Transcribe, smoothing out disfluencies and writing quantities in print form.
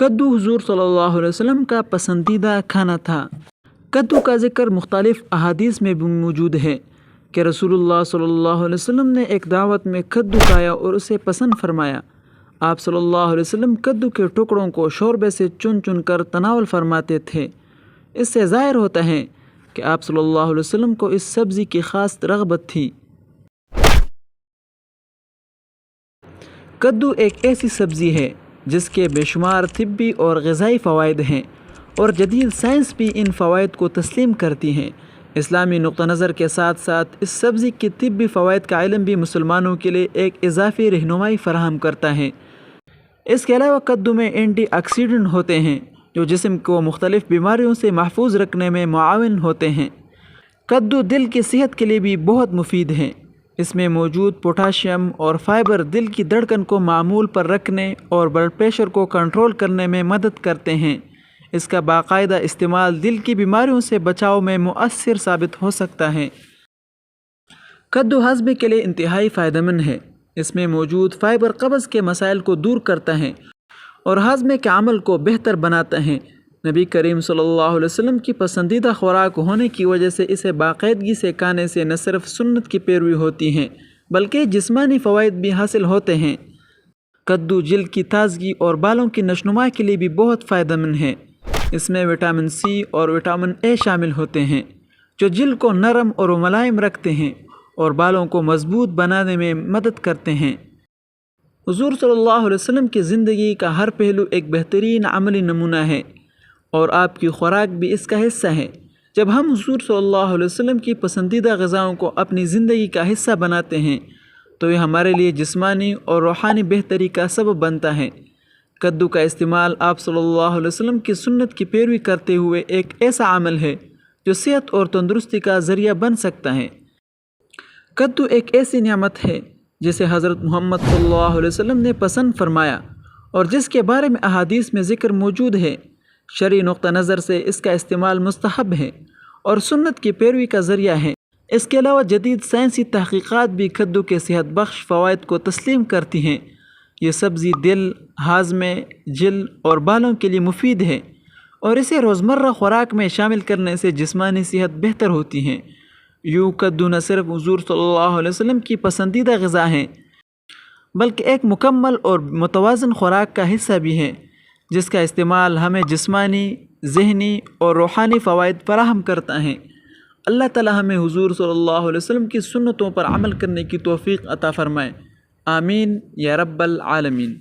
کدو حضور صلی اللہ علیہ وسلم کا پسندیدہ کھانا تھا۔ کدو کا ذکر مختلف احادیث میں بھی موجود ہے کہ رسول اللہ صلی اللہ علیہ وسلم نے ایک دعوت میں کدو کھایا اور اسے پسند فرمایا۔ آپ صلی اللہ علیہ وسلم کدو کے ٹکڑوں کو شوربے سے چن چن کر تناول فرماتے تھے۔ اس سے ظاہر ہوتا ہے کہ آپ صلی اللہ علیہ وسلم کو اس سبزی کی خاص رغبت تھی۔ کدو ایک ایسی سبزی ہے جس کے بے شمار طبی اور غذائی فوائد ہیں، اور جدید سائنس بھی ان فوائد کو تسلیم کرتی ہیں۔ اسلامی نقطہ نظر کے ساتھ ساتھ اس سبزی کی طبی فوائد کا علم بھی مسلمانوں کے لیے ایک اضافی رہنمائی فراہم کرتا ہے۔ اس کے علاوہ کدو میں اینٹی آکسیڈنٹ ہوتے ہیں جو جسم کو مختلف بیماریوں سے محفوظ رکھنے میں معاون ہوتے ہیں۔ کدو دل کی صحت کے لیے بھی بہت مفید ہے۔ اس میں موجود پوٹاشیم اور فائبر دل کی دھڑکن کو معمول پر رکھنے اور بلڈ پریشر کو کنٹرول کرنے میں مدد کرتے ہیں۔ اس کا باقاعدہ استعمال دل کی بیماریوں سے بچاؤ میں مؤثر ثابت ہو سکتا ہے۔ کدو ہضم کے لیے انتہائی فائدہ مند ہے۔ اس میں موجود فائبر قبض کے مسائل کو دور کرتا ہے اور ہضم کے عمل کو بہتر بناتا ہے۔ نبی کریم صلی اللہ علیہ وسلم کی پسندیدہ خوراک ہونے کی وجہ سے اسے باقاعدگی سے کھانے سے نہ صرف سنت کی پیروی ہوتی ہے بلکہ جسمانی فوائد بھی حاصل ہوتے ہیں۔ کدو جلد کی تازگی اور بالوں کی نشوونما کے لیے بھی بہت فائدہ مند ہے۔ اس میں وٹامن سی اور وٹامن اے شامل ہوتے ہیں جو جلد کو نرم اور ملائم رکھتے ہیں اور بالوں کو مضبوط بنانے میں مدد کرتے ہیں۔ حضور صلی اللہ علیہ وسلم کی زندگی کا ہر پہلو ایک بہترین عملی نمونہ ہے اور آپ کی خوراک بھی اس کا حصہ ہے۔ جب ہم حضور صلی اللہ علیہ وسلم کی پسندیدہ غذاؤں کو اپنی زندگی کا حصہ بناتے ہیں تو یہ ہمارے لیے جسمانی اور روحانی بہتری کا سبب بنتا ہے۔ کدو کا استعمال آپ صلی اللہ علیہ وسلم کی سنت کی پیروی کرتے ہوئے ایک ایسا عمل ہے جو صحت اور تندرستی کا ذریعہ بن سکتا ہے۔ کدو ایک ایسی نعمت ہے جسے حضرت محمد صلی اللہ علیہ وسلم نے پسند فرمایا اور جس کے بارے میں احادیث میں ذکر موجود ہے۔ شرعی نقطہ نظر سے اس کا استعمال مستحب ہے اور سنت کی پیروی کا ذریعہ ہے۔ اس کے علاوہ جدید سائنسی تحقیقات بھی کدو کے صحت بخش فوائد کو تسلیم کرتی ہیں۔ یہ سبزی دل، ہاضمے، جلد اور بالوں کے لیے مفید ہے اور اسے روزمرہ خوراک میں شامل کرنے سے جسمانی صحت بہتر ہوتی ہے۔ یوں کدو نہ صرف حضور صلی اللہ علیہ وسلم کی پسندیدہ غذا ہے بلکہ ایک مکمل اور متوازن خوراک کا حصہ بھی ہے جس کا استعمال ہمیں جسمانی، ذہنی اور روحانی فوائد فراہم کرتا ہے۔ اللہ تعالی ہمیں حضور صلی اللہ علیہ وسلم کی سنتوں پر عمل کرنے کی توفیق عطا فرمائے۔ آمین یا رب العالمین۔